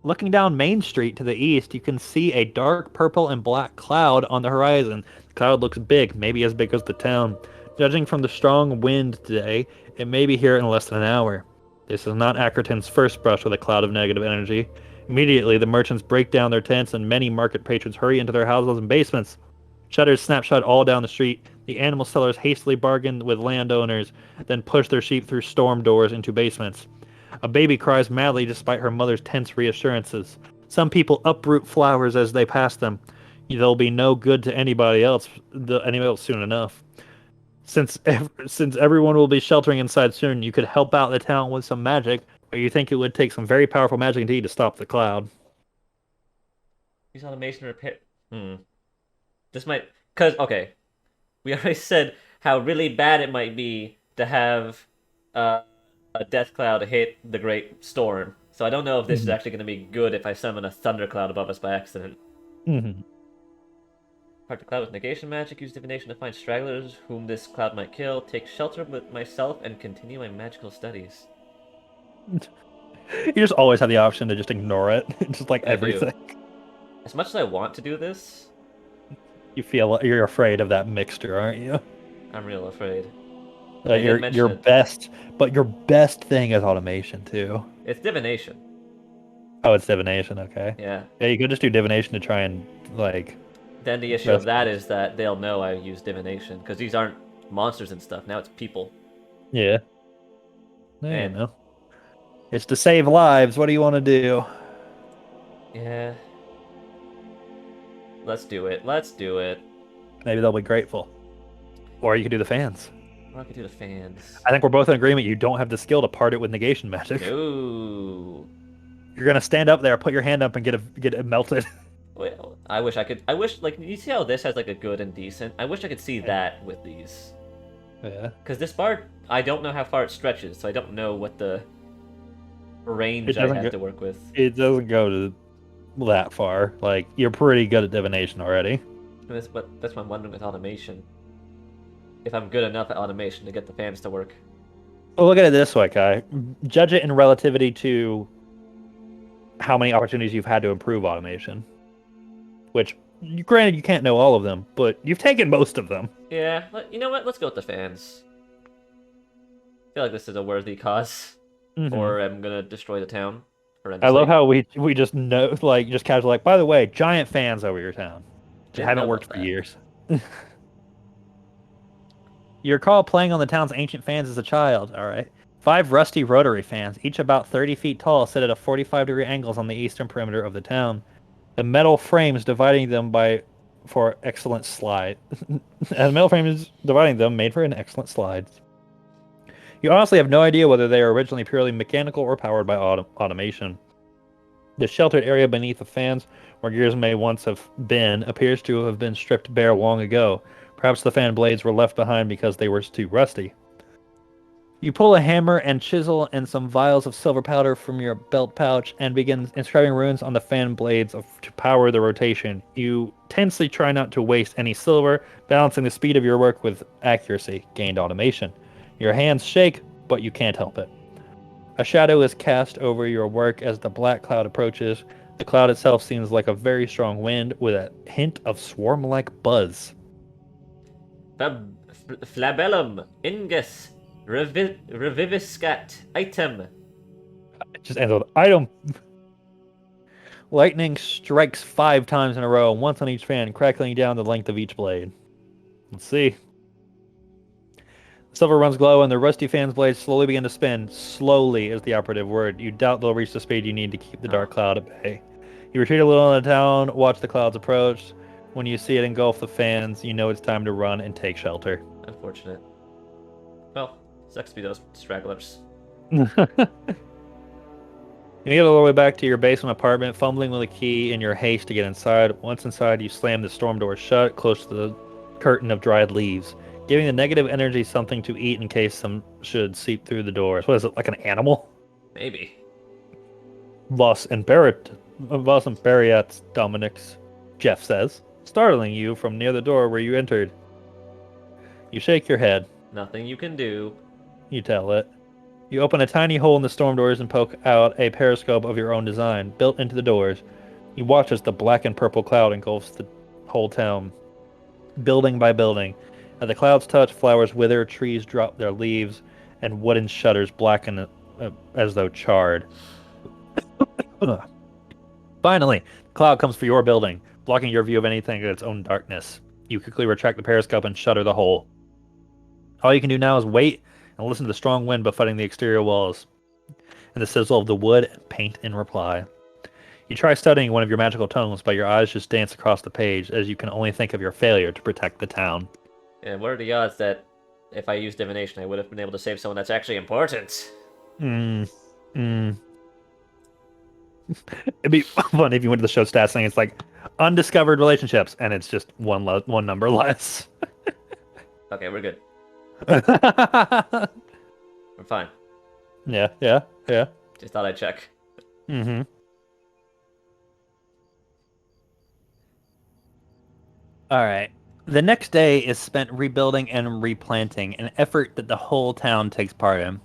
Looking down Main Street to the east, you can see a dark purple and black cloud on the horizon. The cloud looks big, maybe as big as the town. Judging from the strong wind today, it may be here in less than an hour. This is not Ackerton's first brush with a cloud of negative energy. Immediately, the merchants break down their tents and many market patrons hurry into their houses and basements. Shutters snapshot all down the street. The animal sellers hastily bargain with landowners, then push their sheep through storm doors into basements. A baby cries madly despite her mother's tense reassurances. Some people uproot flowers as they pass them. They'll be no good to anybody else soon enough. Since everyone will be sheltering inside soon, you could help out the town with some magic, but you think it would take some very powerful magic indeed to stop the cloud. Use automation repair. Hmm. This might, cause okay, we already said how really bad it might be to have uh, a death cloud hit the Great Storm. So I don't know if this is Mhm. actually going to be good if I summon a thundercloud above us by accident. Mhm. Part the cloud with negation magic. Use divination to find stragglers whom this cloud might kill. Take shelter with myself and continue my magical studies. You just always have the option to just ignore it, just like I do. everything. As much as I want to do this, You feel you're afraid of that mixture, aren't you? I'm real afraid. And they didn't Your mention it. best, but your best thing is automation too. It's divination. Oh, it's divination. Okay. Yeah. Yeah, you could just do divination to try and like Then the issue of best that case. is that they'll know I use divination because these aren't monsters and stuff. Now it's people. Yeah. You And know, it's to save lives. What do you want to do? yeah, let's do it. Let's do it. Maybe they'll be grateful, or you could do the fans. Or I could do the fans. I think we're both in agreement. You don't have the skill to part it with negation magic. No. You're gonna stand up there, put your hand up, and get it melted. Well, I wish I could. I wish, like, you see how this has, like, a good and decent? I wish I could see that with these. Yeah. Because this bar, I don't know how far it stretches, so I don't know what the It range I doesn't have go. to work with. It doesn't go to that far. Like you're pretty good at divination already. That's what I'm wondering with automation. If I'm good enough at automation to get the fans to work. Well, look at it this way, Kai. Judge it in relativity to how many opportunities you've had to improve automation. Which, granted, you can't know all of them, but you've taken most of them. Yeah, you know what? Let's go with the fans. I feel like this is a worthy cause. Hmm. Or I'm gonna destroy the town I love horrendously. how we just know, like, just casually, like, by the way, giant fans over your town. Just Didn't know haven't about worked for that. years. You recall playing on the town's ancient fans as a child, all right. Five rusty rotary fans, each about 30 feet tall, sit at a 45-degree angles on the eastern perimeter of the town. The metal frames dividing them by for excellent slide. And the metal frames dividing them made for an excellent slide. You honestly have no idea whether they are originally purely mechanical or powered by automation. The sheltered area beneath the fans, where gears may once have been, appears to have been stripped bare long ago. Perhaps the fan blades were left behind because they were too rusty. You pull a hammer and chisel and some vials of silver powder from your belt pouch and begin inscribing runes on the fan blades to power the rotation. You tensely try not to waste any silver, balancing the speed of your work with accuracy gained automation. Your hands shake, but you can't help it. A shadow is cast over your work as the black cloud approaches. The cloud itself seems like a very strong wind with a hint of swarm like buzz. Flabellum, Ingus, Reviviscat, Item. It just ends with item. Lightning strikes 5 times in a row, once on each fan, crackling down the length of each blade. Let's see. The silver runs glow, and the rusty fan's blades slowly begin to spin. Slowly is the operative word. You doubt they'll reach the speed you need to keep the dark Oh, cloud at bay. You retreat a little in the town, watch the clouds approach. When you see it engulf the fans, you know it's time to run and take shelter. unfortunate. Well, sucks to be those stragglers. You get all the way back to your basement apartment, fumbling with a key in your haste to get inside. Once inside, you slam the storm door shut, close to the curtain of dried leaves, giving the negative energy something to eat in case some should seep through the doors. What is it, like an animal? Maybe. Voss and Bariat's Dominic's, Jeff says, startling you from near the door where you entered. You shake your head. Nothing you can do. You tell it. You open a tiny hole in the storm doors and poke out a periscope of your own design, built into the doors. You watch as the black and purple cloud engulfs the whole town, building by building. As the clouds touch, flowers wither, trees drop their leaves, and wooden shutters blacken as though charred. Ugh. Finally, the cloud comes for your building, blocking your view of anything in its own darkness. You quickly retract the periscope and shutter the hole. All you can do now is wait and listen to the strong wind buffeting the exterior walls, and the sizzle of the wood and paint in reply. You try studying one of your magical tomes, but your eyes just dance across the page as you can only think of your failure to protect the town. And what are the odds that if I used divination, I would have been able to save someone that's actually important? Mm. Mm. It'd be fun if you went to the show stats thing. It's like undiscovered relationships, and it's just one number less. Okay, we're good. We're fine. Yeah, yeah, yeah. Just thought I'd check. Mm-hmm. All right. The next day is spent rebuilding and replanting, an effort that the whole town takes part in.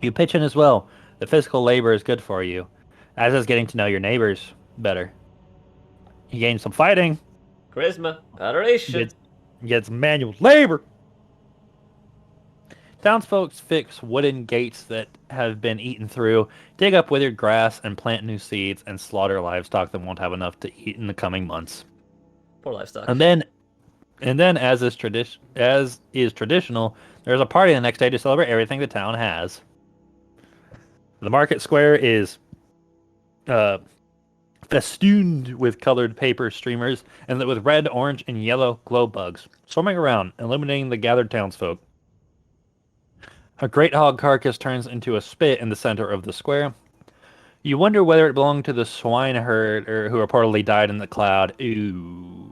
You pitch in as well. The physical labor is good for you, as is getting to know your neighbors better. You gain some fighting, Charisma, adoration. gets manual labor. Townsfolk fix wooden gates that have been eaten through, dig up withered grass, and plant new seeds, and slaughter livestock that won't have enough to eat in the coming months. Poor livestock. And then, as is traditional, there's a party the next day to celebrate everything the town has. The market square is festooned with colored paper streamers and lit with red, orange, and yellow glow bugs, swarming around, illuminating the gathered townsfolk. A great hog carcass turns into a spit in the center of the square. You wonder whether it belonged to the swineherd or who reportedly died in the cloud. Ooh.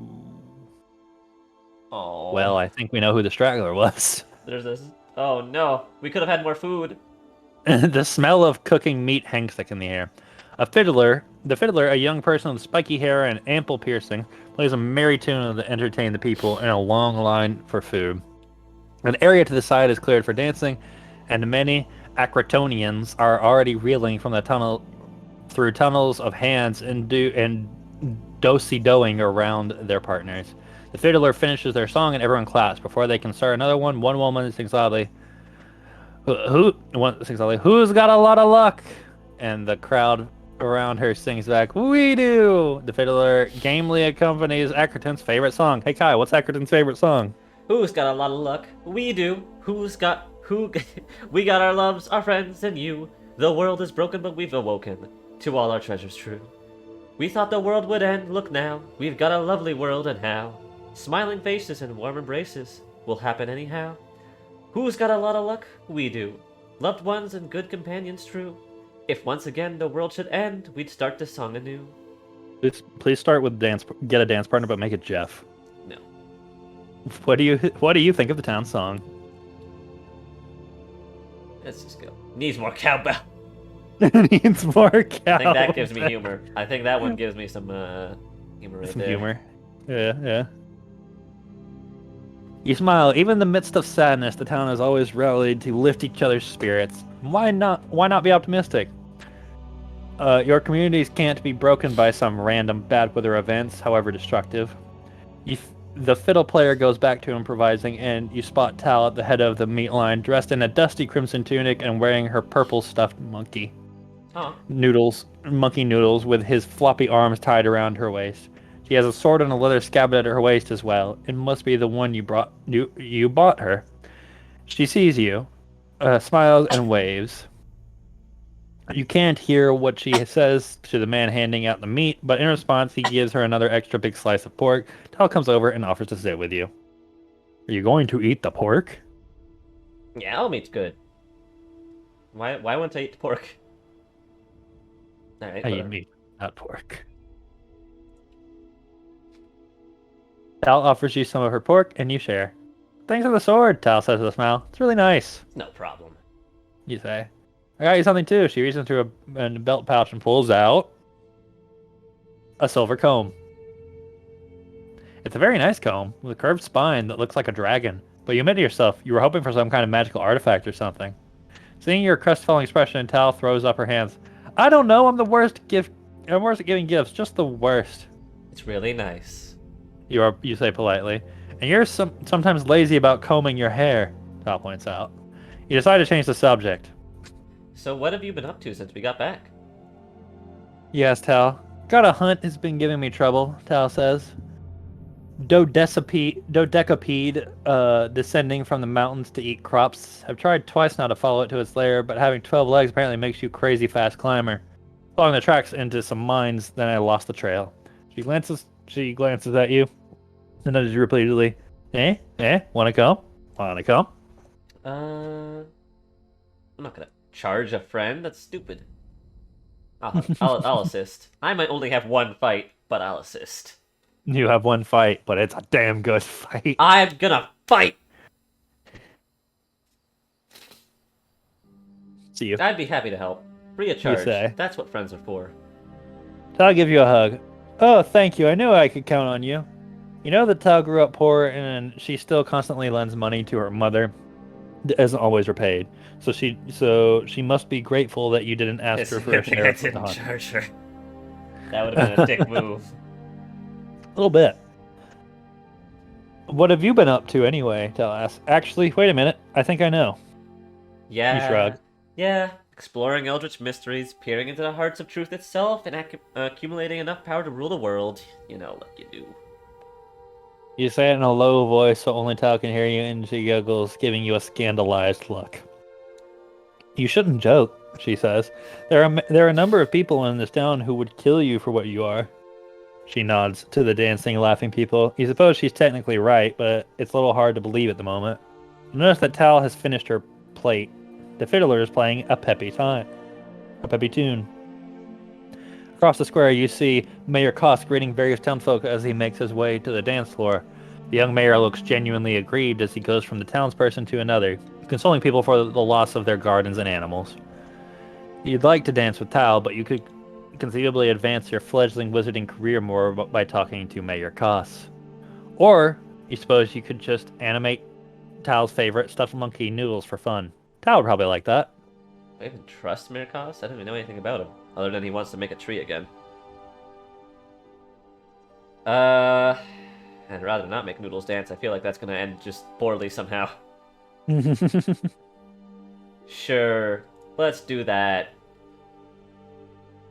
Oh. Well, I think we know who the straggler was. There's this. Oh no, we could have had more food. The smell of cooking meat hangs thick in the air. The fiddler, a young person with spiky hair and ample piercing, plays a merry tune to entertain the people in a long line for food. An area to the side is cleared for dancing, and many Acrotonians are already reeling from the tunnel through tunnels of hands and do-si-doing around their partners. The fiddler finishes their song and everyone claps. Before they can start another one woman sings loudly, "Who's got a lot of luck?" And the crowd around her sings back, "We do!" The fiddler gamely accompanies Ackerton's favorite song. Hey Kai, what's Ackerton's favorite song? Who's got a lot of luck? We do. We got our loves, our friends, and you. The world is broken, but we've awoken to all our treasures true. We thought the world would end. Look now, we've got a lovely world, and how smiling faces and warm embraces will happen anyhow. Who's got a lot of luck? We do. Loved ones and good companions true. If once again the world should end, we'd start this song anew. Please start with dance. Get a dance partner, but make it Jeff. No. What do you think of the town song? Let's just go. Needs more cowbell. Needs more cow. I think that gives me humor. I think that one gives me some humor right Some there. humor. Yeah, yeah. You smile. Even in the midst of sadness, the town has always rallied to lift each other's spirits. Why not be optimistic? Your communities can't be broken by some random bad weather events, however destructive. The fiddle player goes back to improvising, and you spot Tal at the head of the meat line, dressed in a dusty crimson tunic and wearing her purple stuffed monkey. Oh. Monkey Noodles, with his floppy arms tied around her waist. She has a sword and a leather scabbard at her waist as well. It must be the one you bought her. She sees you, smiles and waves. You can't hear what she says to the man handing out the meat, but in response, he gives her another extra big slice of pork. Tal comes over and offers to sit with you. Are you going to eat the pork? Yeah, all meat's good. Why wouldn't I eat the pork? Alright, I eat meat, not pork. Tal offers you some of her pork, and you share. Thanks for the sword, Tal says with a smile. It's really nice. No problem. You say. I got you something too. She reaches into a belt pouch and pulls out a silver comb. It's a very nice comb with a curved spine that looks like a dragon. But you admit to yourself, you were hoping for some kind of magical artifact or something. Seeing your crestfallen expression, Tal throws up her hands. I don't know. I'm the worst gift. I'm worst at giving gifts. Just the worst. It's really nice. You say politely, and you're sometimes lazy about combing your hair. Tal points out. You decide to change the subject. So what have you been up to since we got back? Yes, Tal. Got a hunt has been giving me trouble. Tal says. Dodecapede, descending from the mountains to eat crops. I've tried twice now to follow it to its lair, but having 12 legs apparently makes you a crazy fast climber. Following the tracks into some mines, then I lost the trail. She glances at you, and nudges you repeatedly. Wanna come? Wanna come? I'm not gonna charge a friend. That's stupid. I'll assist. I might only have one fight, but I'll assist. You have one fight, but it's a damn good fight. I'm gonna fight. See you. I'd be happy to help. Free of charge. say. That's what friends are for. Tal give you a hug. Oh, thank you. I knew I could count on you. You know that Tal grew up poor and she still constantly lends money to her mother that isn't always repaid. So she must be grateful that you didn't ask her for a share of the didn't hunt. charge her. That would have been a dick move. A little bit. What have you been up to anyway? Tal asks. Actually, wait a minute. I think I know. Yeah. You shrug. Yeah. Exploring eldritch mysteries, peering into the hearts of truth itself, and accumulating enough power to rule the world. You know, like you do. You say it in a low voice so only Tal can hear you, and she giggles, giving you a scandalized look. You shouldn't joke, she says. There are a number of people in this town who would kill you for what you are. She nods to the dancing, laughing people. You suppose she's technically right, but it's a little hard to believe at the moment. You notice that Tal has finished her plate. The fiddler is playing a peppy tune. Across the square, you see Mayor Kosk greeting various townfolk as he makes his way to the dance floor. The young mayor looks genuinely aggrieved as he goes from the townsperson to another, consoling people for the loss of their gardens and animals. You'd like to dance with Tal, but you could conceivably advance your fledgling wizarding career more by talking to Mayor Koss. Or, you suppose you could just animate Tal's favorite, stuffed monkey noodles for fun. Tal would probably like that. Do I even trust Mirkos? I don't even know anything about him, other than he wants to make a tree again. And rather than not make Noodles dance, I feel like that's gonna end just poorly somehow. Sure, let's do that.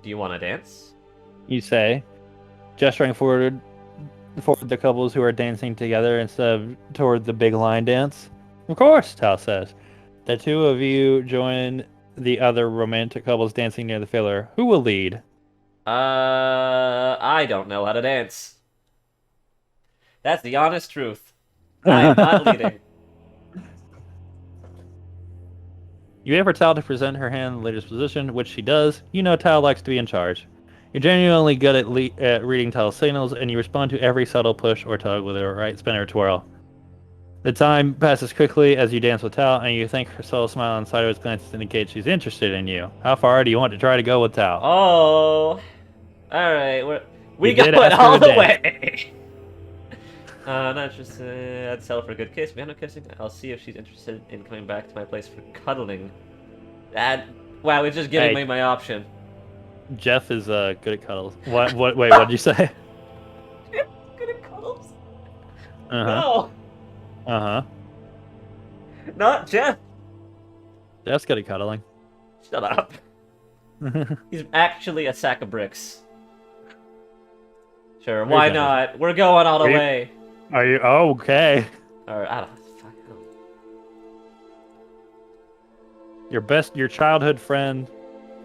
Do you want to dance? You say, gesturing forward the couples who are dancing together instead of toward the big line dance. Of course, Tal says. The two of you join the other romantic couples dancing near the filler. Who will lead? I don't know how to dance. That's the honest truth. I am not leading. You wait for Tal to present her hand in the leader's position, which she does. You know Tal likes to be in charge. You're genuinely good at reading Tal's signals, and you respond to every subtle push or tug with a right spin or twirl. The time passes quickly as you dance with Tal, and you think her subtle smile and sideways glances indicate she's interested in you. How far do you want to try to go with Tal? Oh, all right. We did go it ask her all to the dance. way. Not interested. I'd settle for a good kiss. If we have no kissing, I'll see if she's interested in coming back to my place for cuddling. Wow, it's just giving me my option. Jeff is good at cuddles. What? Wait, what did you say? Good at cuddles? Uh-huh. No, Uh-huh. not Jeff. Jeff's good at cuddling. Shut up. He's actually a sack of bricks. Sure, why not? We're going all the way. Are you okay? Or I don't. Fuck. Your childhood friend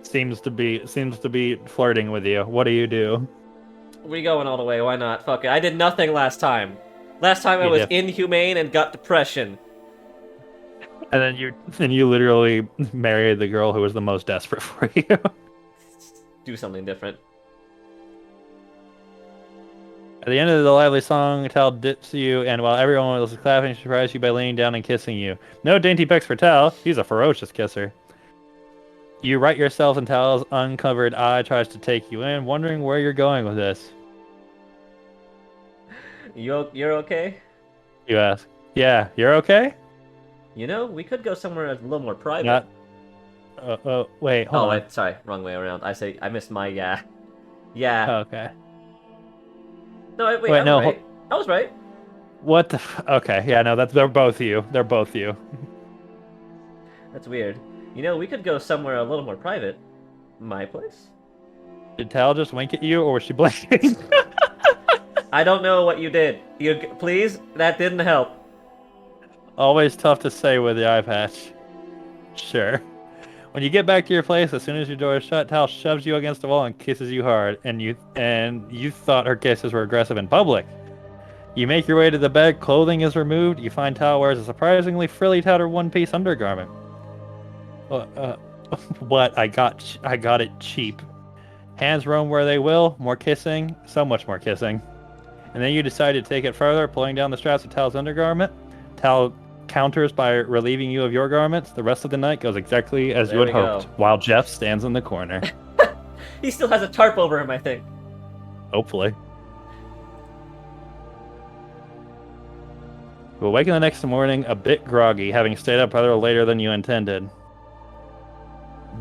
seems to be flirting with you. What do you do? We going all the way. Why not? Fuck it. I did nothing last time. Last time I You was did. inhumane and got depression. And then you literally married the girl who was the most desperate for you. Do something different. At the end of the lively song, Tal dips you, and while everyone else is clapping, she surprises you by leaning down and kissing you. No dainty pecks for Tal. He's a ferocious kisser. You right yourself, and Tal's uncovered eye tries to take you in, wondering where you're going with this. You're okay? You ask. Yeah, you're okay? You know, we could go somewhere a little more private. Wait, hold Oh, on. wait, sorry, wrong way around. I missed my yeah. Yeah. Okay. No, wait, I Wait, was no. right. I was right. What the? Okay, yeah, no, they're both you. They're both you. That's weird. You know, we could go somewhere a little more private. My place? Did Tal just wink at you, or was she blinking? I don't know what you did. You please? That didn't help. Always tough to say with the eye patch. Sure. When you get back to your place, as soon as your door is shut, Tal shoves you against the wall and kisses you hard, and you thought her kisses were aggressive in public. You make your way to the bed, clothing is removed, you find Tal wears a surprisingly frilly tattered one-piece undergarment. Uh, uh, what? I got it cheap. Hands roam where they will, more kissing, so much more kissing. And then you decide to take it further, pulling down the straps of Tal's undergarment. Tal counters by relieving you of your garments. The rest of the night goes exactly as you There had we hoped, go. while Jeff stands in the corner. He still has a tarp over him, I think. Hopefully. You awaken the next morning a bit groggy, having stayed up rather later than you intended.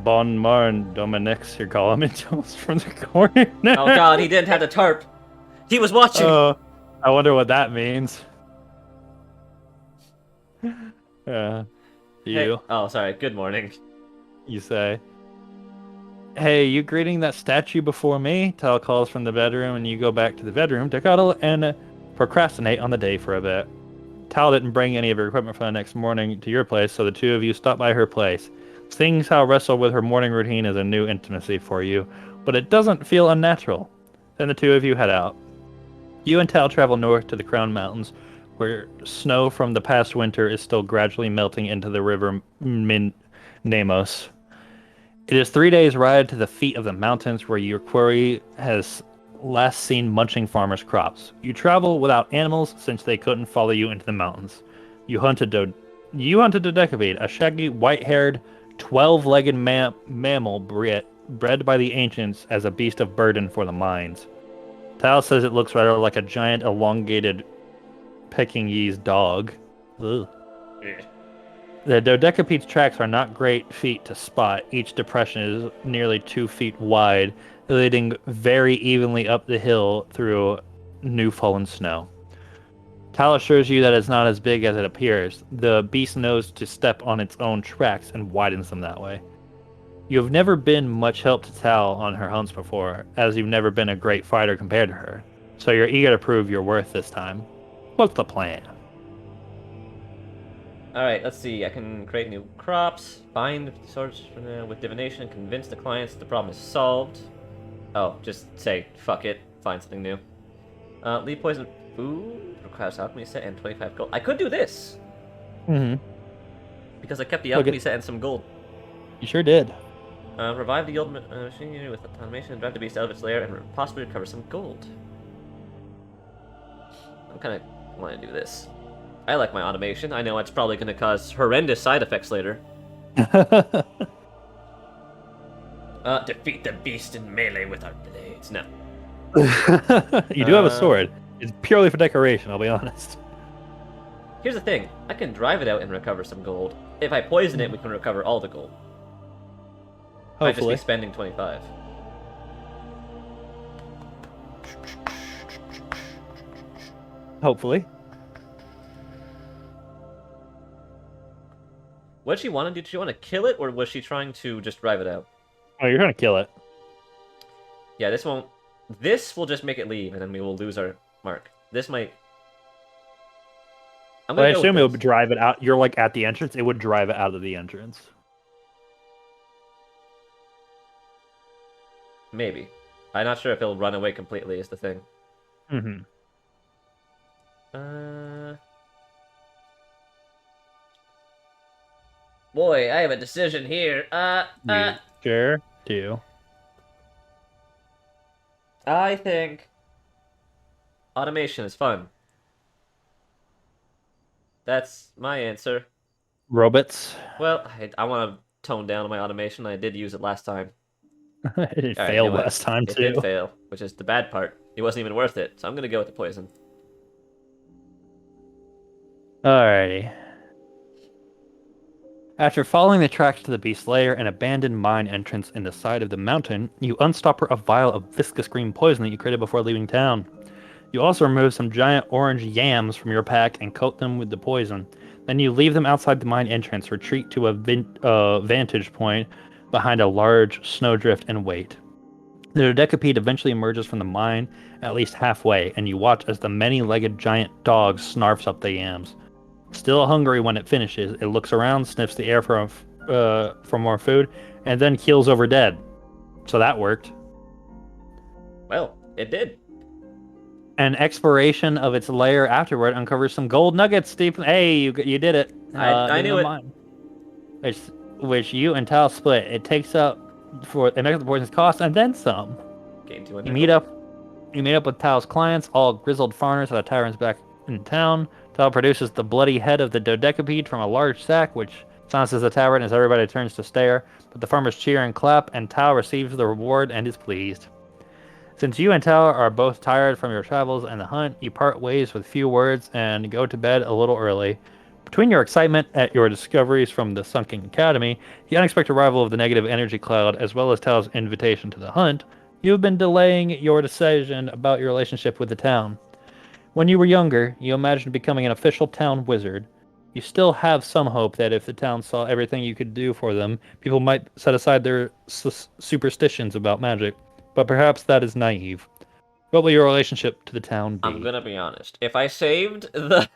Bon Marn Dominix, your column tells from the corner. Oh god, he didn't have the tarp. He was watching. Oh, I wonder what that means. Hey. You, Oh, sorry. Good morning. you say. Hey, you greeting that statue before me? Tal calls from the bedroom, and you go back to the bedroom to cuddle and procrastinate on the day for a bit. Tal didn't bring any of her equipment for the next morning to your place, so the two of you stop by her place. Seeing Tal wrestle with her morning routine is a new intimacy for you, but it doesn't feel unnatural. Then the two of you head out. You and Tal travel north to the Crown Mountains, where snow from the past winter is still gradually melting into the river Namos. It is 3 days' ride to the feet of the mountains where your quarry has last seen munching farmers' crops. You travel without animals since they couldn't follow you into the mountains. You hunted Dodecavede, a shaggy, white-haired, 12-legged mammal bred by the ancients as a beast of burden for the mines. Tal says it looks rather like a giant, elongated Pekingese dog. Ugh. The Dodecapede's tracks are not great feet to spot. Each depression is nearly 2 feet wide, leading very evenly up the hill through new fallen snow. Tal assures you that it's not as big as it appears. The beast knows to step on its own tracks and widens them that way. You have never been much help to Tal on her hunts before, as you've never been a great fighter compared to her. So you're eager to prove your worth this time. What's the plan? Alright, let's see. I can create new crops, bind swords with divination, convince the clients that the problem is solved. Oh, just say, fuck it, find something new. Leave poison food, requires alchemy set and 25 gold. I could do this! Mm-hmm. Because I kept the alchemy set and some gold. You sure did. Revive the old machinery with automation, drive the beast out of its lair, and possibly recover some gold. I'm kind of want to do this. I like my automation. I know it's probably going to cause horrendous side effects later. Defeat the beast in melee with our blades. No. You do have a sword. It's purely for decoration, I'll be honest. Here's the thing. I can drive it out and recover some gold. If I poison it, we can recover all the gold. I'd just be spending 25. Hopefully. What did she want to do? Did she want to kill it, or was she trying to just drive it out? Oh, you're gonna kill it. Yeah, this won't... This will just make it leave, and then we will lose our mark. This might... I assume it would drive it out. You're like at the entrance. It would drive it out of the entrance. Maybe. I'm not sure if it'll run away completely, is the thing. Mm-hmm. Boy, I have a decision here. You sure do. I think automation is fun. That's my answer. Robots. Well, I want to tone down my automation. I did use it last time. It All right, failed last time it too. It did fail, which is the bad part. It wasn't even worth it, so I'm gonna go with the poison. Alrighty. After following the tracks to the beast's lair, an abandoned mine entrance in the side of the mountain, you unstopper a vial of viscous green poison that you created before leaving town. You also remove some giant orange yams from your pack and coat them with the poison. Then you leave them outside the mine entrance, retreat to a vantage point behind a large snowdrift, and wait. The dodecapede eventually emerges from the mine at least halfway, and you watch as the many-legged giant dog snarfs up the yams. Still hungry when it finishes, it looks around, sniffs the air for more food, and then keels over dead. So that worked. Well, it did. An exploration of its lair afterward uncovers some gold nuggets. Steve, hey, you did it. I knew it. Mine, which you and Tal split. It makes up the poison's cost and then some. Gain You meet up with Tal's clients, all grizzled farmers at a tavern's back in town. Tal produces the bloody head of the dodecapede from a large sack, which silences the tavern as everybody turns to stare. But the farmers cheer and clap, and Tal receives the reward and is pleased. Since you and Tal are both tired from your travels and the hunt, you part ways with few words and go to bed a little early. Between your excitement at your discoveries from the Sunken Academy, the unexpected arrival of the negative energy cloud, as well as Tal's invitation to the hunt, you have been delaying your decision about your relationship with the town. When you were younger, you imagined becoming an official town wizard. You still have some hope that if the town saw everything you could do for them, people might set aside their superstitions about magic. But perhaps that is naive. What will your relationship to the town be? I'm gonna be honest. If I saved the...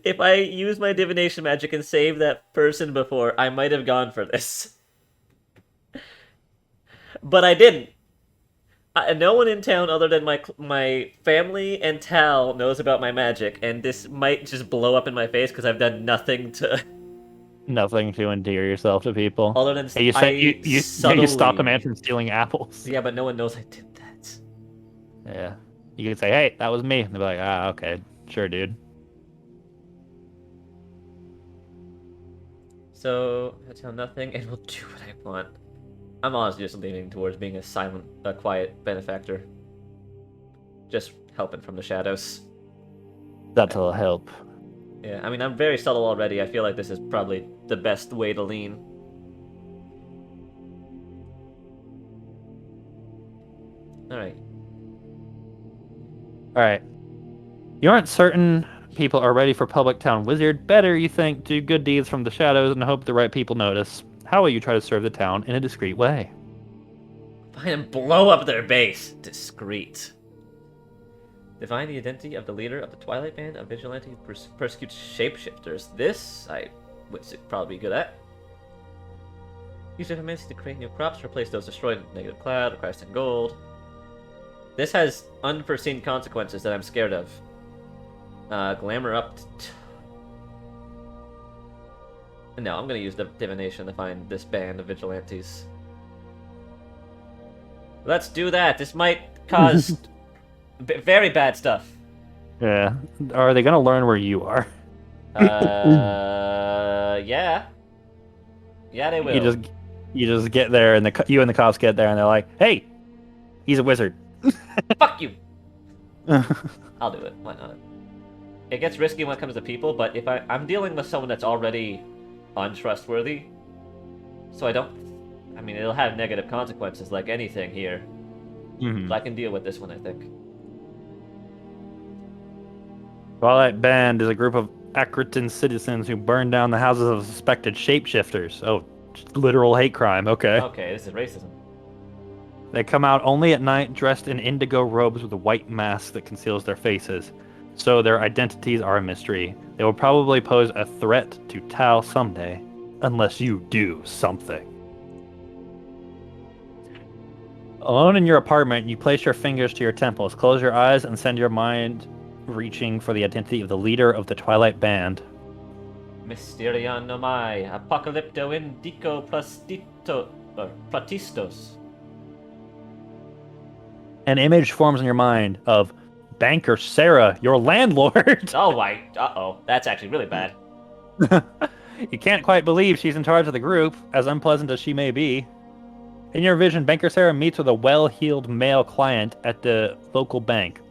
If I used my divination magic and saved that person before, I might have gone for this. But I didn't. No one in town other than my family and Tal knows about my magic, and this might just blow up in my face because I've done nothing to... Nothing to endear yourself to people. Other than hey, you stopped a man from stealing apples. Yeah, but no one knows I did that. Yeah. You can say, hey, that was me. And they'll be like, ah, okay. Sure, dude. So, I tell nothing and will do what I want. I'm honestly just leaning towards being a silent, quiet benefactor. Just helping from the shadows. That'll help. Yeah, I mean, I'm very subtle already. I feel like this is probably the best way to lean. Alright. Alright. You aren't certain people are ready for Public Town Wizard. Better, you think, do good deeds from the shadows and hope the right people notice. How will you try to serve the town in a discreet way? Find and blow up their base. Discreet. Divine the identity of the leader of the Twilight Band of Vigilante who persecutes shapeshifters. This, I would probably be good at. Use Divinity to create new crops, replace those destroyed with negative cloud, requires 10 gold. This has unforeseen consequences that I'm scared of. Glamour up No, I'm gonna use the divination to find this band of vigilantes. Let's do that. This might cause very bad stuff. Yeah. Are they gonna learn where you are? Yeah. Yeah, they will. You just get there, and you and the cops get there, and they're like, "Hey, he's a wizard." Fuck you. I'll do it. Why not? It gets risky when it comes to people, but if I'm dealing with someone that's already untrustworthy, so I mean, it'll have negative consequences like anything here. Mm-hmm. So I can deal with this one, I think. Twilight Band is a group of Akritan citizens who burned down the houses of suspected shapeshifters. Oh, literal hate crime. Okay. Okay, this is racism. They come out only at night, dressed in indigo robes with a white mask that conceals their faces. So their identities are a mystery. They will probably pose a threat to Tal someday, unless you do something. Alone in your apartment, you place your fingers to your temples, close your eyes, and send your mind reaching for the identity of the leader of the Twilight Band. Mysterion nomai, apocalypto indico platistos. An image forms in your mind of Banker Sarah, your landlord. Oh, uh-oh. That's actually really bad. You can't quite believe she's in charge of the group, as unpleasant as she may be. In your vision, Banker Sarah meets with a well-heeled male client at the local bank.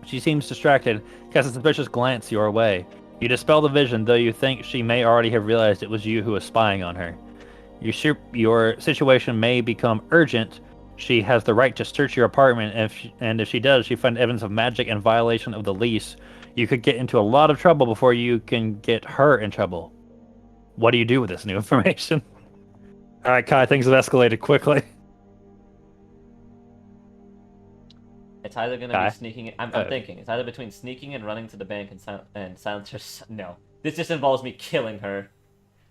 She seems distracted, casts a suspicious glance your way. You dispel the vision, though you think she may already have realized it was you who was spying on her. Your situation may become urgent. She has the right to search your apartment, and if she does, she finds evidence of magic and violation of the lease. You could get into a lot of trouble before you can get her in trouble. What do you do with this new information? All right, Kai, things have escalated quickly. It's either gonna be Kai, sneaking. I'm thinking it's either between sneaking and running to the bank and silencer. No, this just involves me killing her.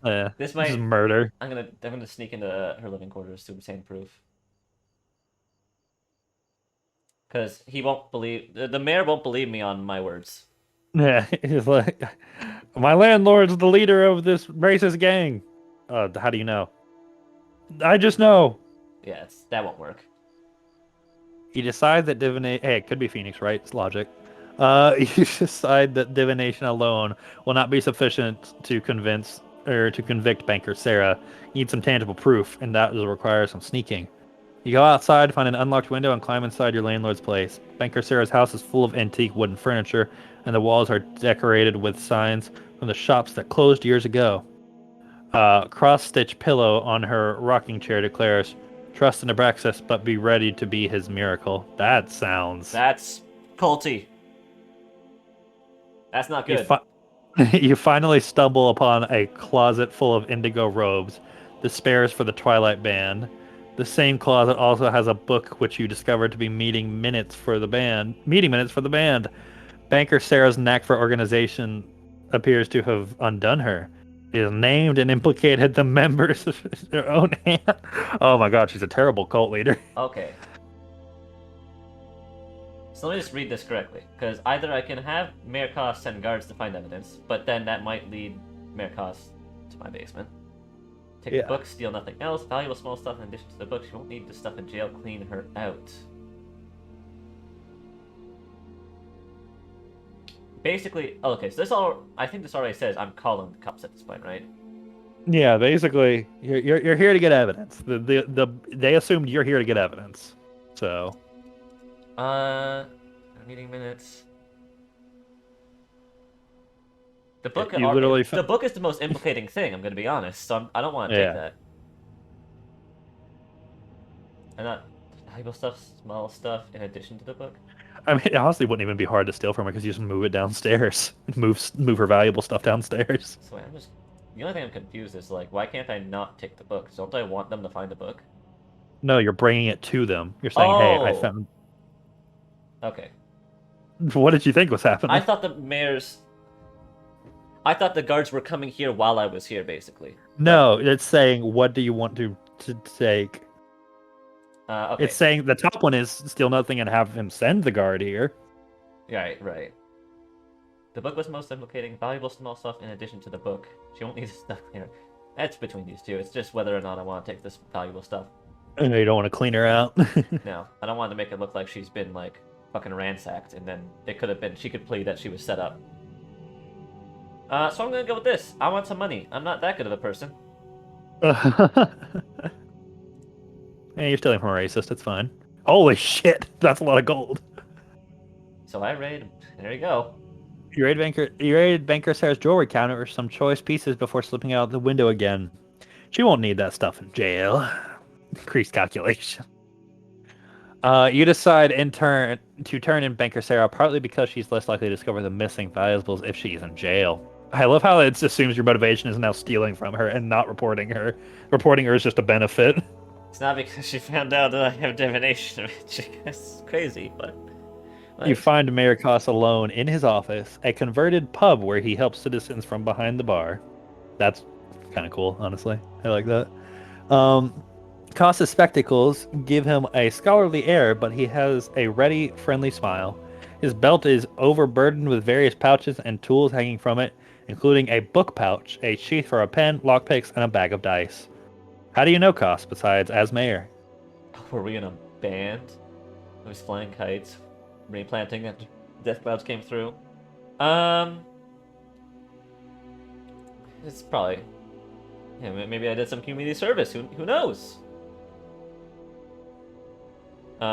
This this is might. murder. I'm gonna sneak into her living quarters to obtain proof. Because he won't believe the mayor won't believe me on my words. Yeah, he's like, my landlord's the leader of this racist gang. How do you know? I just know. Yeah, that won't work. You decide that divination. Hey, it could be Phoenix, right? It's logic. You decide that divination alone will not be sufficient to convince or to convict banker Sarah. You need some tangible proof, and that will require some sneaking. You go outside, find an unlocked window, and climb inside your landlord's place. Banker Sarah's house is full of antique wooden furniture, and the walls are decorated with signs from the shops that closed years ago. Cross-stitch pillow on her rocking chair declares, "Trust in Abraxas, but be ready to be his miracle." That sounds. That's culty. That's not You good. fi- you finally stumble upon a closet full of indigo robes, the spares for the Twilight Band. The same closet also has a book which you discover to be meeting minutes for the band. Banker Sarah's knack for organization appears to have undone her. She has named and implicated the members of her own hand. Oh my god, she's a terrible cult leader. Okay. So let me just read this correctly, because either I can have Mayor Koss send guards to find evidence, but then that might lead Mayor Koss to my basement. Take the book, steal nothing else, valuable small stuff in addition to the book. She won't need the stuff in jail, clean her out. Basically, oh, okay, so I think this already says I'm calling the cops at this point, right? Yeah, basically, you're here to get evidence. They assumed you're here to get evidence. So Meeting minutes. The book, you literally the book is the most implicating thing. I'm gonna be honest, so I don't want to take that. And not valuable stuff, small stuff, in addition to the book. I mean, it honestly wouldn't even be hard to steal from her because you just move it downstairs, move her valuable stuff downstairs. So I'm just. The only thing I'm confused is like, why can't I not take the book? Don't I want them to find the book? No, you're bringing it to them. You're saying, "Hey, I Oh! found." Okay. What did you think was happening? I thought the guards were coming here while I was here, basically. No, it's saying, "What do you want to take?" Okay. It's saying the top one is steal nothing and have him send the guard here. Right. The book was most implicating. Valuable small stuff in addition to the book. She won't need stuff here. That's between these two. It's just whether or not I want to take this valuable stuff. I know you don't want to clean her out. No, I don't want to make it look like she's been, like, fucking ransacked, and then it could have been, she could plead that she was set up. So I'm gonna go with this. I want some money. I'm not that good of a person. Hey, you're stealing from a racist. It's fine. Holy shit, that's a lot of gold. So I raid. There you go. You raided Banker Sarah's jewelry counter for some choice pieces before slipping out the window again. She won't need that stuff in jail. Increased calculation. You decide to turn in Banker Sarah partly because she's less likely to discover the missing valuables if she's in jail. I love how it assumes your motivation is now stealing from her and not reporting her. Reporting her is just a benefit. It's not because she found out that I have divination, which is crazy, but... You find Mayor Koss alone in his office, a converted pub where he helps citizens from behind the bar. That's kind of cool, honestly. I like that. Koss's spectacles give him a scholarly air, but he has a ready, friendly smile. His belt is overburdened with various pouches and tools hanging from it, including a book pouch, a sheath for a pen, lockpicks, and a bag of dice. How do you know Koss, besides as mayor? Were we in a band? I was flying kites, replanting after death clouds came through. It's probably... Yeah, maybe I did some community service. Who knows? You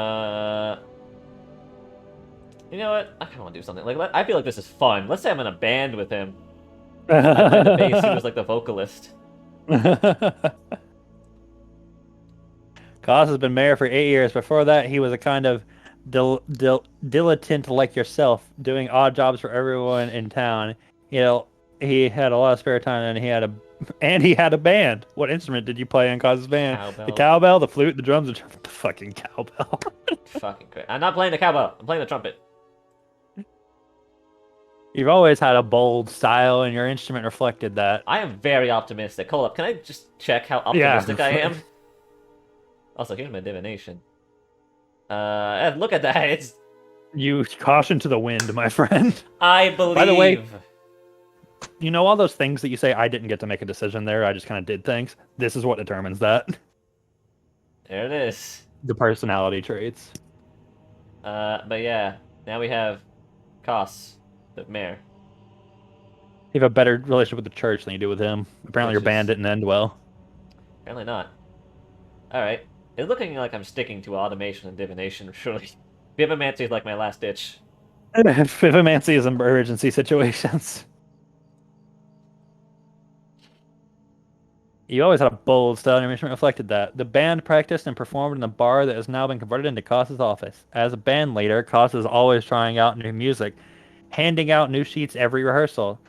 know what? I kind of want to do something. Like, I feel like this is fun. Let's say I'm in a band with him. I play the bass. He was like the vocalist. Koss has been mayor for 8 years. Before that, he was a kind of dilettante like yourself, doing odd jobs for everyone in town. You know, he had a lot of spare time, and he had a band. What instrument did you play in Koss's band? The Cowbell. cowbell, the flute, the drums, the fucking cowbell. Fucking great. I'm not playing the cowbell. I'm playing the trumpet. You've always had a bold style, and your instrument reflected that. I am very optimistic. Hold up. Can I just check how Yeah. optimistic I am? Also, here's my divination. Look at that. It's. You caution to the wind, my friend. I believe. By the way, you know all those things that you say, I didn't get to make a decision there, I just kind of did things? This is what determines that. There it is. The personality traits. But yeah. Now we have Koss, the mayor. You have a better relationship with the church than you do with him. Apparently, Which your band is- didn't end well. Apparently not. Alright. It's looking like I'm sticking to automation and divination, surely. Bibomancy is like my last ditch. Fivomancy is in emergency situations. You always had a bold style, and your mission reflected that. The band practiced and performed in the bar that has now been converted into Koss's office. As a band leader, Koss is always trying out new music, handing out new sheets every rehearsal.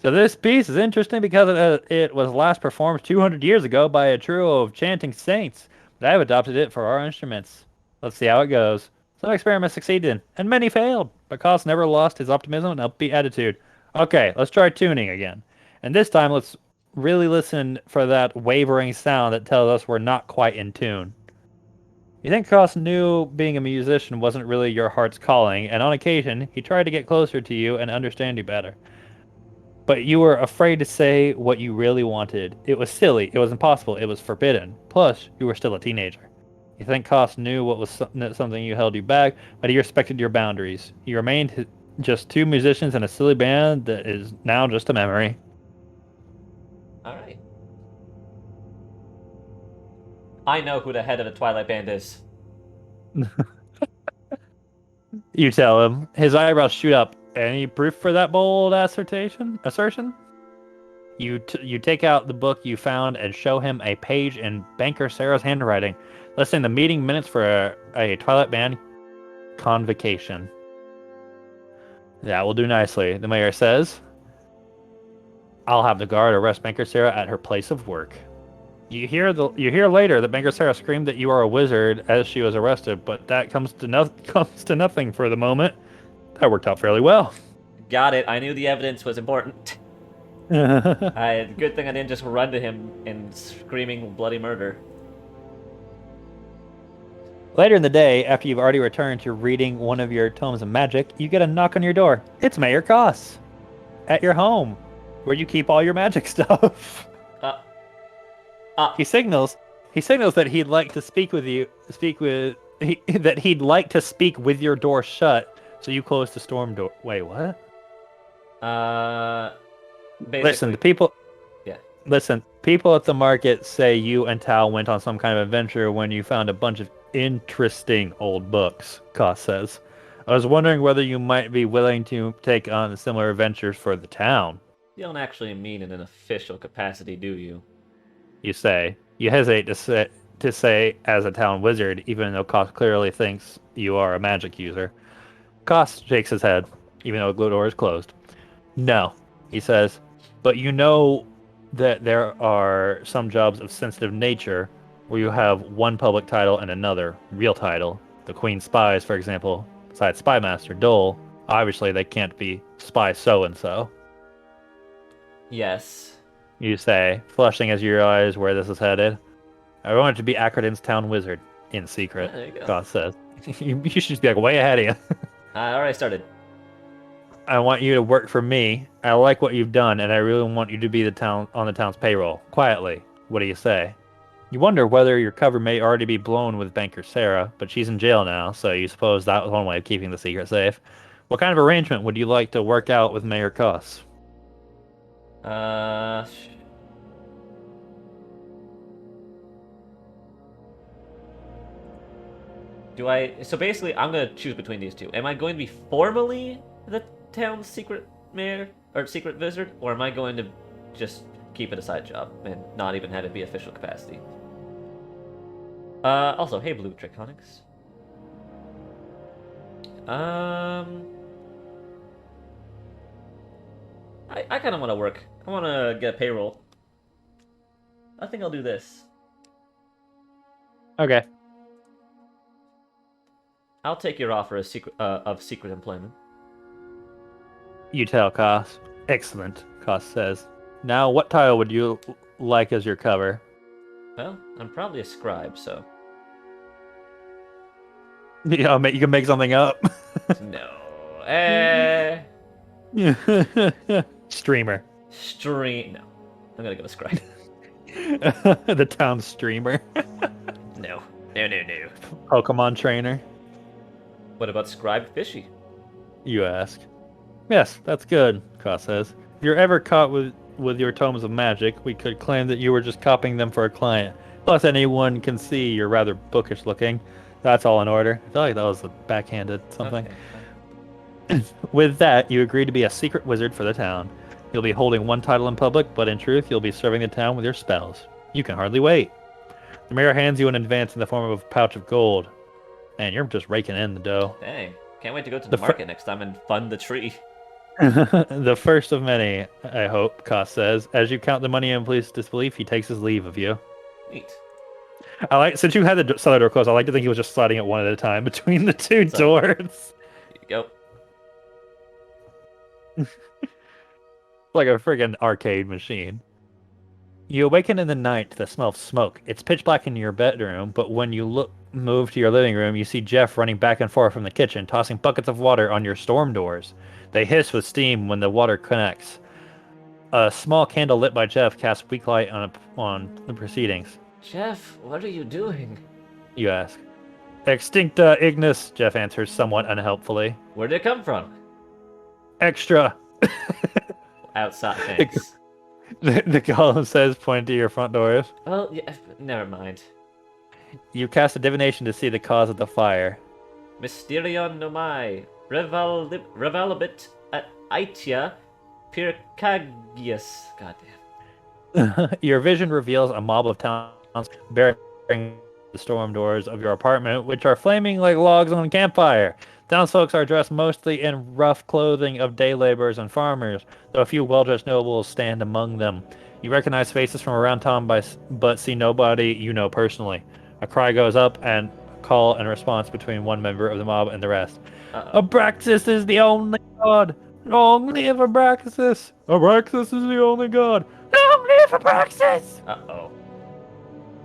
So this piece is interesting because it was last performed 200 years ago by a trio of chanting saints, but I've adopted it for our instruments. Let's see how it goes. Some experiments succeeded, and many failed, but Koss never lost his optimism and upbeat attitude. Okay, let's try tuning again. And this time, let's really listen for that wavering sound that tells us we're not quite in tune. You think Koss knew being a musician wasn't really your heart's calling, and on occasion, he tried to get closer to you and understand you better. But you were afraid to say what you really wanted. It was silly, it was impossible, it was forbidden. Plus, you were still a teenager. You think Koss knew what was something you held you back, but he respected your boundaries. You remained just two musicians in a silly band that is now just a memory. Alright. I know who the head of the Twilight Band is. You tell him. His eyebrows shoot up. Any proof for that bold assertion? You take out the book you found and show him a page in Banker Sarah's handwriting, listing the meeting minutes for a Twilight Band convocation. That will do nicely, the mayor says. I'll have the guard arrest Banker Sarah at her place of work. You hear later that Banker Sarah screamed that you are a wizard as she was arrested, but that comes to nothing for the moment. That worked out fairly well. Got it. I knew the evidence was important. Good thing I didn't just run to him and screaming bloody murder. Later in the day, after you've already returned to reading one of your tomes of magic, you get a knock on your door. It's Mayor Koss. At your home, where you keep all your magic stuff. He signals that he'd like to speak with you. That he'd like to speak with your door shut. So you close the storm door. Wait, what? Listen, the people. Yeah. Listen, people at the market say you and Tal went on some kind of adventure when you found a bunch of interesting old books. Koss says. I was wondering whether you might be willing to take on similar adventures for the town. You don't actually mean in an official capacity, do you? You say. You hesitate to say as a town wizard, even though Koss clearly thinks you are a magic user. Koss shakes his head, even though the door is closed. No, he says, but you know that there are some jobs of sensitive nature where you have one public title and another real title. The Queen's spies, for example, besides Spymaster Dole, obviously they can't be Spy so-and-so. Yes. You say, flushing as you realize where this is headed. I want it to be Akron's town wizard, in secret, There you go. Koss says. You should just be like way ahead of you. I already started. I want you to work for me. I like what you've done, and I really want you to be on the town's payroll. Quietly. What do you say? You wonder whether your cover may already be blown with Banker Sarah, but she's in jail now, so you suppose that was one way of keeping the secret safe. What kind of arrangement would you like to work out with Mayor Koss? So basically, I'm gonna choose between these two. Am I going to be formally the town's secret mayor? or secret wizard, or am I going to just keep it a side job and not even have it be official capacity? Also, hey, Blue Draconics. I kind of want to work. I want to get a payroll. I think I'll do this. Okay. I'll take your offer of secret employment. You tell Koss. Excellent, Koss says. Now, what tile would you like as your cover? Well, I'm probably a scribe, so Yeah, you can make something up. no. Streamer. No. I'm gonna go scribe. The town streamer. No. Pokemon trainer, What about scribe fishy? you ask. Yes, that's good, Koss says. If you're ever caught with your tomes of magic, we could claim that you were just copying them for a client. Plus, anyone can see you're rather bookish looking. That's all in order. I feel like that was a backhanded something. Okay. With that, you agree to be a secret wizard for the town. You'll be holding one title in public, but in truth, you'll be serving the town with your spells. You can hardly wait. The mayor hands you an advance in the form of a pouch of gold. Man, you're just raking in the dough. Dang. Can't wait to go to the market next time and fund the tree. The first of many, I hope, Koss says. As you count the money in police disbelief, he takes his leave of you. Neat. I like, since you had the cellar door closed, I like to think he was just sliding it one at a time between the two doors. Here you go. Like a friggin' arcade machine. You awaken in the night to the smell of smoke. It's pitch black in your bedroom, but when you move to your living room, you see Jeff running back and forth from the kitchen, tossing buckets of water on your storm doors. They hiss with steam when the water connects. A small candle lit by Jeff casts weak light on the proceedings. Jeff, what are you doing? You ask. Extincta ignis, Jeff answers somewhat unhelpfully. Where did it come from? Extra. Outside, thanks. The golem says, pointing to your front doors. Well, yeah, never mind. You cast a divination to see the cause of the fire. Mysterion nomai, revalabit aitia, pircagius. Goddamn. Your vision reveals a mob of towns bearing the storm doors of your apartment, which are flaming like logs on a campfire. Townsfolk are dressed mostly in rough clothing of day laborers and farmers, though a few well-dressed nobles stand among them. You recognize faces from around town but see nobody you know personally. A cry goes up and call and response between one member of the mob and the rest. Abraxas is the only god! Long live Abraxas! Abraxas is the only god! Long live Abraxas! Uh-oh.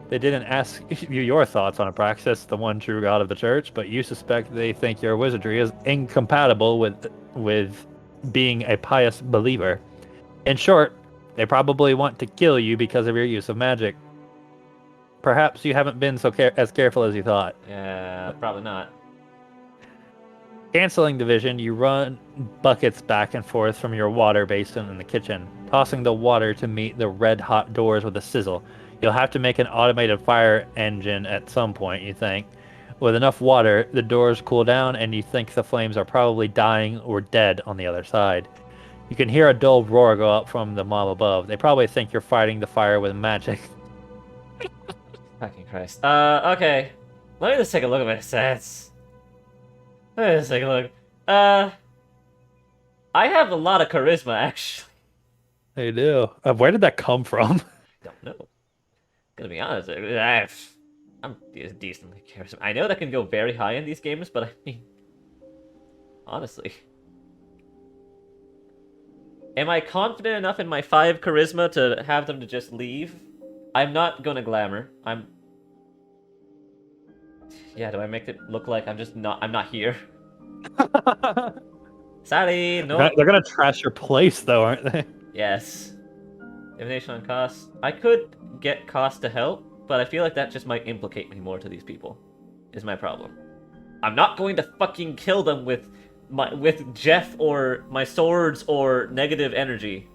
They didn't ask you your thoughts on Abraxas, the one true god of the church, but you suspect they think your wizardry is incompatible with being a pious believer. In short, they probably want to kill you because of your use of magic. Perhaps you haven't been as careful as you thought. Yeah, probably not. Canceling the vision, you run buckets back and forth from your water basin in the kitchen, tossing the water to meet the red-hot doors with a sizzle. You'll have to make an automated fire engine at some point, you think. With enough water, the doors cool down, and you think the flames are probably dying or dead on the other side. You can hear a dull roar go up from the mob above. They probably think you're fighting the fire with magic. Fucking Christ. Okay. Let me just take a look at my stats. Let me just take a look. I have a lot of charisma, actually. They do. Where did that come from? Don't know. Gonna be honest, I'm decently charismatic. I know that can go very high in these games, but I mean, honestly, am I confident enough in my 5 charisma to have them to just leave? I'm not gonna glamour. Yeah, do I make it look like I'm not here? Sorry, no. They're gonna trash your place, though, aren't they? Yes. Divination on cost. I could get cost to help, but I feel like that just might implicate me more to these people. Is my problem. I'm not going to fucking kill them with Jeff or my swords or negative energy.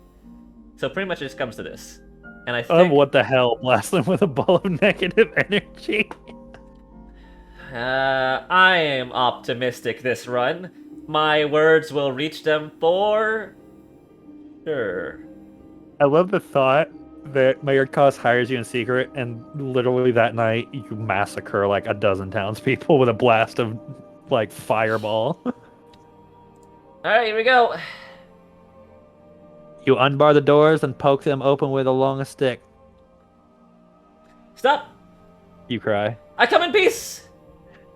So pretty much it just comes to this. And I think what the hell? Blast them with a ball of negative energy. I am optimistic this run. My words will reach them for Sure. I love the thought that Mayor Koss hires you in secret, and literally that night you massacre like a dozen townspeople with a blast of like fireball. All right, here we go. You unbar the doors and poke them open with a long stick. Stop! You cry. I come in peace.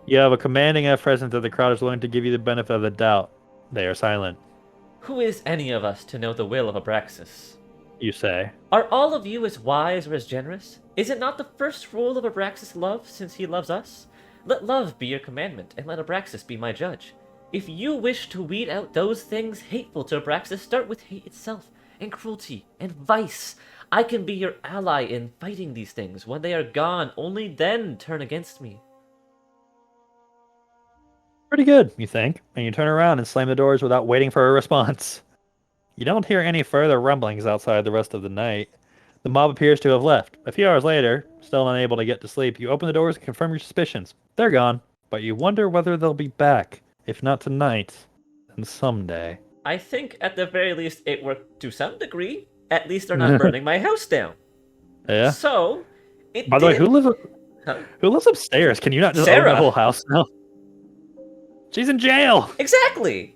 You have a commanding enough presence that the crowd is willing to give you the benefit of the doubt. They are silent. Who is any of us to know the will of Abraxas? You say. Are all of you as wise or as generous? Is it not the first rule of Abraxas love, since he loves us? Let love be your commandment, and let Abraxas be my judge. If you wish to weed out those things hateful to Abraxas, start with hate itself, and cruelty, and vice. I can be your ally in fighting these things. When they are gone, only then turn against me. Pretty good, you think, and you turn around and slam the doors without waiting for a response. You don't hear any further rumblings outside the rest of the night. The mob appears to have left. A few hours later, still unable to get to sleep, you open the doors and confirm your suspicions. They're gone, but you wonder whether they'll be back. If not tonight, then someday. I think at the very least it worked to some degree. At least they're not burning my house down. Yeah. So, it By the way, did. Huh? who lives upstairs? Can you not just own Sarah. the whole house now? She's in jail. Exactly!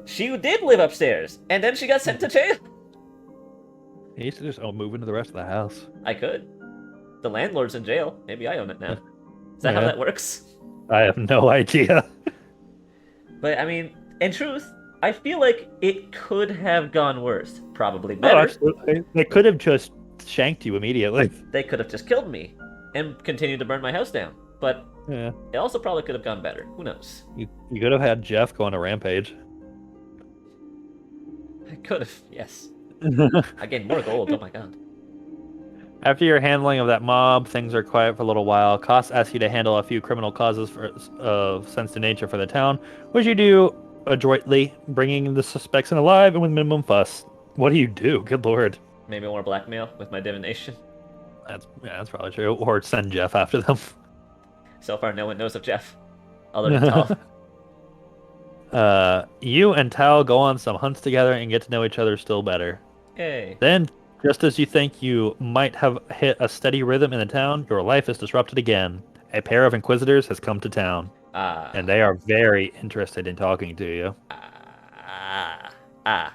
She did live upstairs, and then she got sent to jail. You used to just move into the rest of the house. I could. The landlord's in jail. Maybe I own it now. Is that how Yeah. that works? I have no idea. But, I mean, in truth, I feel like it could have gone worse. Probably Oh, better. absolutely. They could have just shanked you immediately. They could have just killed me and continued to burn my house down. But Yeah. it also probably could have gone better. Who knows? You could have had Jeff go on a rampage. I could have, yes. I gained more gold, oh my god. After your handling of that mob, things are quiet for a little while. Koss asks you to handle a few criminal causes of sensitive nature for the town, which you do adroitly, bringing the suspects in alive and with minimum fuss. What do you do? Good lord. Maybe more blackmail with my divination. That's probably true. Or send Jeff after them. So far, no one knows of Jeff. Other than Tal. You and Tal go on some hunts together and get to know each other still better. Yay. Then, just as you think you might have hit a steady rhythm in the town, your life is disrupted again. A pair of inquisitors has come to town, and they are very interested in talking to you. Ah.